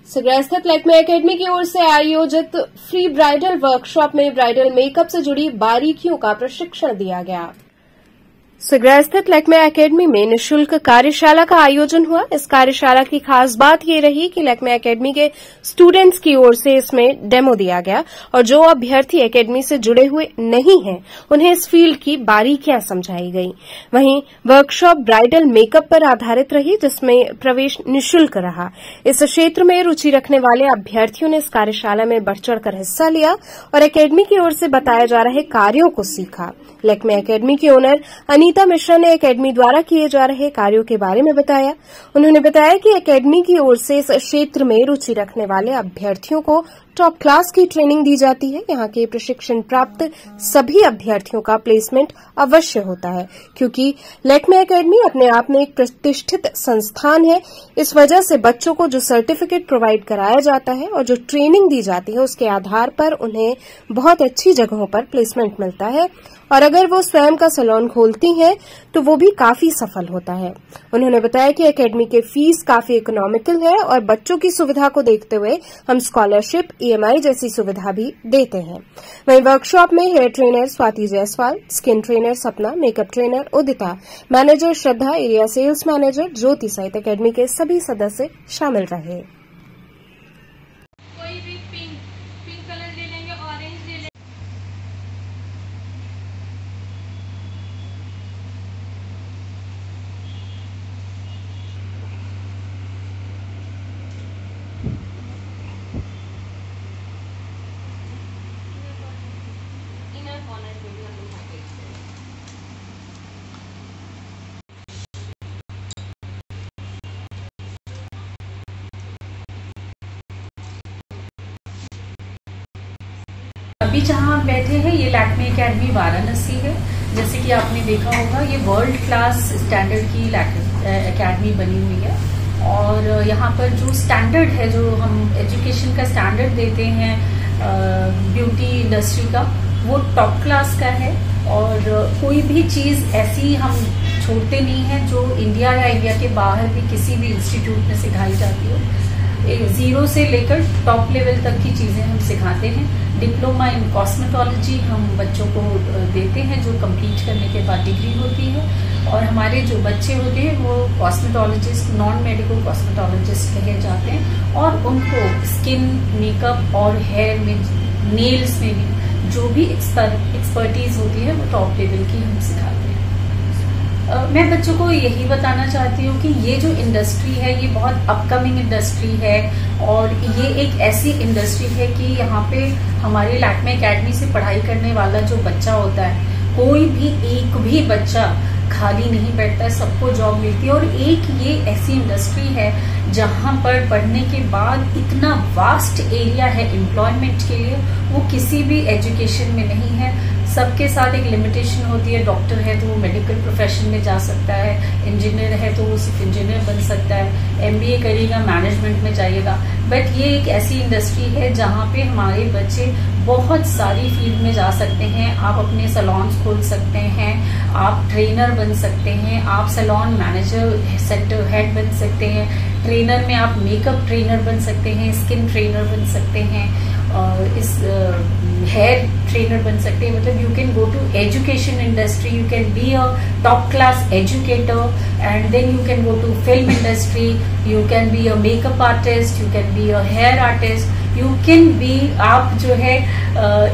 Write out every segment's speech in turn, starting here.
सिगरा स्थित लैक्मे एकेडमी की ओर से आयोजित फ्री ब्राइडल वर्कशॉप में ब्राइडल मेकअप से जुड़ी बारीकियों का प्रशिक्षण दिया गया। सिगरा स्थित लैक्मे एकेडमी में निःशुल्क कार्यशाला का आयोजन हुआ। इस कार्यशाला की खास बात ये रही कि लैक्मे एकेडमी के स्टूडेंट्स की ओर से इसमें डेमो दिया गया और जो अभ्यर्थी एकेडमी से जुड़े हुए नहीं हैं उन्हें इस फील्ड की बारीकियां समझाई गई। वहीं वर्कशॉप ब्राइडल मेकअप पर आधारित रही, जिसमें प्रवेश निःशुल्क रहा। इस क्षेत्र में रुचि रखने वाले अभ्यर्थियों ने इस कार्यशाला में बढ़ चढ़कर हिस्सा लिया और एकेडमी की ओर से बताए जा रहे कार्यों को सीखा। लैक्मे एकेडमी की ओनर अनीता मिश्रा ने एकेडमी द्वारा किए जा रहे कार्यों के बारे में बताया। उन्होंने बताया कि एकेडमी की ओर से इस क्षेत्र में रुचि रखने वाले अभ्यर्थियों को टॉप क्लास की ट्रेनिंग दी जाती है। यहाँ के प्रशिक्षण प्राप्त सभी अभ्यर्थियों का प्लेसमेंट अवश्य होता है, क्योंकि लैक्मे एकेडमी अपने आप में एक प्रतिष्ठित संस्थान है। इस वजह से बच्चों को जो सर्टिफिकेट प्रोवाइड कराया जाता है और जो ट्रेनिंग दी जाती है उसके आधार पर उन्हें बहुत अच्छी जगहों पर प्लेसमेंट मिलता है और अगर वो स्वयं का सैलून खोलती हैं तो वो भी काफी सफल होता है। उन्होंने बताया कि एकेडमी के फीस काफी इकोनॉमिकल है और बच्चों की सुविधा को देखते हुए हम स्कॉलरशिप, EMI जैसी सुविधा भी देते हैं। वहीं वर्कशॉप में hair trainer Swati Jaiswal, skin trainer Sapna, makeup trainer Udita, manager Shraddha, area sales manager Jyoti सहित एकेडमी के सभी सदस्य शामिल रहे। कोई भी पिंक कलर ले लेंगे, ऑरेंज ले लेंगे। अभी जहाँ हम बैठे हैं ये लैक्मे एकेडमी वाराणसी है। जैसे कि आपने देखा होगा ये वर्ल्ड क्लास स्टैंडर्ड की एकेडमी बनी हुई है और यहाँ पर जो स्टैंडर्ड है, जो हम एजुकेशन का स्टैंडर्ड देते हैं ब्यूटी इंडस्ट्री का, वो टॉप क्लास का है और कोई भी चीज ऐसी हम छोड़ते नहीं है जो इंडिया या इंडिया के बाहर भी किसी भी इंस्टीट्यूट में सिखाई जाती हो। जीरो से लेकर टॉप लेवल तक की चीजें हम सिखाते हैं। डिप्लोमा इन कॉस्मेटोलॉजी हम बच्चों को देते हैं, जो कंप्लीट करने के बाद डिग्री होती है और हमारे जो बच्चे होते हैं वो कॉस्मेटोलॉजिस्ट, नॉन मेडिकल कॉस्मेटोलॉजिस्ट कहे जाते हैं और उनको स्किन, मेकअप और हेयर में, नेल्स में भी जो भी एक्सपर्टीज होती है वो टॉप लेवल की हम सिखाते हैं। मैं बच्चों को यही बताना चाहती हूँ कि ये जो इंडस्ट्री है ये बहुत अपकमिंग इंडस्ट्री है और ये एक ऐसी इंडस्ट्री है कि यहाँ पे हमारे लैक्मे एकेडमी से पढ़ाई करने वाला जो बच्चा होता है, कोई भी एक भी बच्चा खाली नहीं बैठता है, सबको जॉब मिलती है। और एक ये ऐसी इंडस्ट्री है जहाँ पर पढ़ने के बाद इतना वास्ट एरिया है एम्प्लॉयमेंट के लिए, वो किसी भी एजुकेशन में नहीं है। सबके साथ एक लिमिटेशन होती है। डॉक्टर है तो वो मेडिकल प्रोफेशन में जा सकता है, इंजीनियर है तो वो सिर्फ इंजीनियर बन सकता है, MBA करेगा मैनेजमेंट में जाइएगा। बट ये एक ऐसी इंडस्ट्री है जहाँ पे हमारे बच्चे बहुत सारी फील्ड में जा सकते हैं। आप अपने सैलून्स खोल सकते हैं, आप ट्रेनर बन सकते हैं, आप सैलून मैनेजर, सेक्टर हेड बन सकते हैं, ट्रेनर में आप मेकअप ट्रेनर बन सकते हैं, स्किन ट्रेनर बन सकते हैं और इस हेयर ट्रेनर बन सकते हैं। मतलब you can go to education industry, you can be a top class educator and then you can go to film industry, you can be a makeup artist, you can be a hair artist, you can be, आप जो है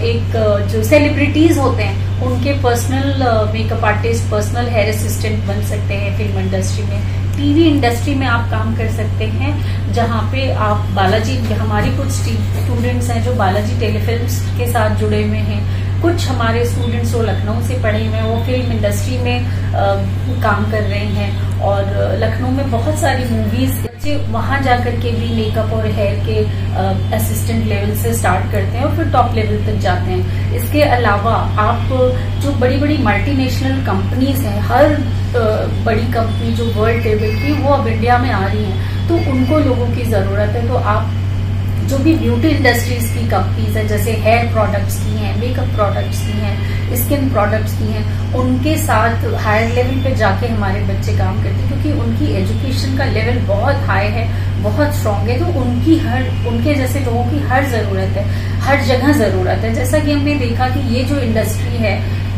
एक जो celebrities होते हैं उनके personal makeup artist, personal hair assistant बन सकते हैं। फिल्म इंडस्ट्री में, टीवी इंडस्ट्री में आप काम कर सकते हैं, जहाँ पे आप बालाजी, हमारी कुछ स्टूडेंट्स हैं जो बालाजी टेलीफिल्म्स के साथ जुड़े हुए हैं, कुछ हमारे स्टूडेंट्स जो लखनऊ से पढ़े हुए हैं वो फिल्म इंडस्ट्री में काम कर रहे हैं और लखनऊ में बहुत सारी मूवीज, बच्चे वहां जाकर के भी मेकअप और हेयर के असिस्टेंट लेवल से स्टार्ट करते हैं और फिर टॉप लेवल तक जाते हैं। इसके अलावा आप जो बड़ी बड़ी मल्टीनेशनल कंपनीज हैं, हर बड़ी कंपनी जो वर्ल्ड लेवल की वो अब इंडिया में आ रही हैं, तो उनको लोगों की जरूरत है। तो आप जो भी ब्यूटी इंडस्ट्रीज की कंपनीज है, जैसे हेयर प्रोडक्ट्स की हैं, मेकअप प्रोडक्ट्स की हैं, स्किन प्रोडक्ट्स की हैं, उनके साथ हायर लेवल पे जाके हमारे बच्चे काम करते हैं, क्योंकि उनकी एजुकेशन का लेवल बहुत हाई है, बहुत स्ट्रांग है। तो उनके जैसे लोगों की हर जरूरत है, हर जगह जरूरत है। जैसा कि हमने देखा कि ये जो इंडस्ट्री है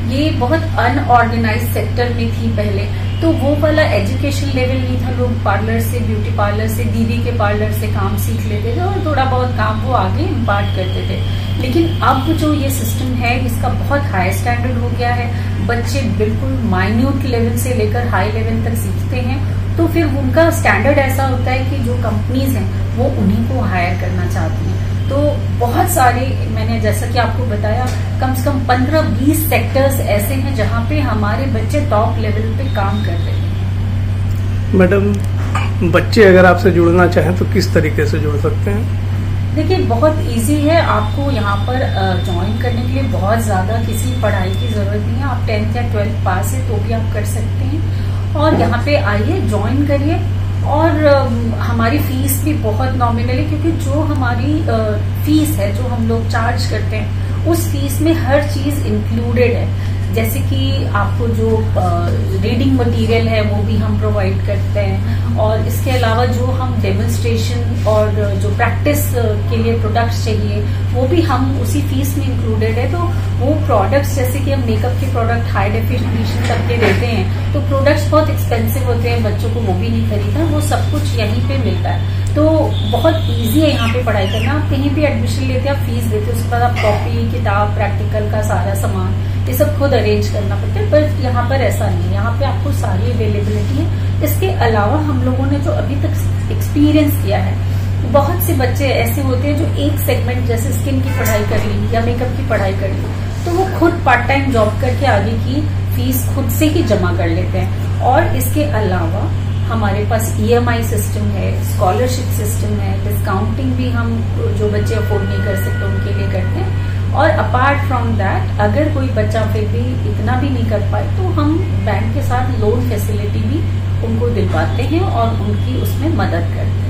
ये बहुत अनऑर्गेनाइज सेक्टर में थी पहले, तो वो वाला एजुकेशन लेवल नहीं था। लोग पार्लर से, ब्यूटी पार्लर से, दीदी के पार्लर से काम सीख लेते थे और थोड़ा बहुत काम वो आगे इम्पार्ट करते थे। लेकिन अब जो ये सिस्टम है इसका बहुत हाई स्टैंडर्ड हो गया है। बच्चे बिल्कुल माइन्यूट लेवल से लेकर हाई लेवल तक सीखते हैं, तो फिर उनका स्टैंडर्ड ऐसा होता है कि जो कंपनीज हैं वो उन्हीं को हायर करना चाहती हैं। तो बहुत सारे, मैंने जैसा कि आपको बताया, कम से कम 15-20 सेक्टर्स ऐसे हैं जहां पे हमारे बच्चे टॉप लेवल पे काम कर रहे हैं। मैडम, बच्चे अगर आपसे जुड़ना चाहें तो किस तरीके से जुड़ सकते हैं? देखिए, बहुत इजी है। आपको यहाँ पर ज्वाइन करने के लिए बहुत ज्यादा किसी पढ़ाई की जरूरत नहीं है। आप 10th या 12th पास है तो भी आप कर सकते हैं, और यहाँ पे आइए, ज्वाइन करिए। और हमारी फीस भी बहुत नॉमिनल है, क्योंकि जो हमारी फीस है, जो हम लोग चार्ज करते हैं, उस फीस में हर चीज इंक्लूडेड है। जैसे कि आपको जो रीडिंग मटेरियल है वो भी हम प्रोवाइड करते हैं, और इसके अलावा जो हम डेमोन्स्ट्रेशन और जो प्रैक्टिस के लिए प्रोडक्ट्स चाहिए वो भी हम उसी फीस में इंक्लूडेड है। तो वो प्रोडक्ट्स, जैसे कि हम मेकअप के प्रोडक्ट हाई डेफिनेशन तक के देते हैं, तो प्रोडक्ट्स बहुत एक्सपेंसिव होते हैं, बच्चों को वो भी नहीं खरीदना, वो सब कुछ यहीं पे मिलता है। तो बहुत इजी है यहाँ पे पढ़ाई करना। आप कहीं भी एडमिशन लेते हैं, आप फीस देते हैं, उसके बाद आप कॉपी, किताब, प्रैक्टिकल का सारा सामान ये सब खुद अरेंज करना पड़ता है। पर यहाँ पर ऐसा नहीं है, यहाँ पे आपको सारी अवेलेबिलिटी है। इसके अलावा हम लोगों ने जो अभी तक एक्सपीरियंस किया है, बहुत से बच्चे ऐसे होते हैं जो एक सेगमेंट, जैसे स्किन की पढ़ाई कर ली या मेकअप की पढ़ाई कर ली, तो वो खुद पार्ट टाइम जॉब करके आगे की फीस खुद से ही जमा कर लेते हैं। और इसके अलावा हमारे पास EMI सिस्टम है, स्कॉलरशिप सिस्टम है, डिस्काउंटिंग भी हम जो बच्चे अफोर्ड नहीं कर सकते उनके लिए करते हैं। और अपार्ट फ्रॉम दैट, अगर कोई बच्चा फिर भी इतना भी नहीं कर पाए तो हम बैंक के साथ लोन फैसिलिटी भी उनको दिलवाते हैं और उनकी उसमें मदद करते हैं।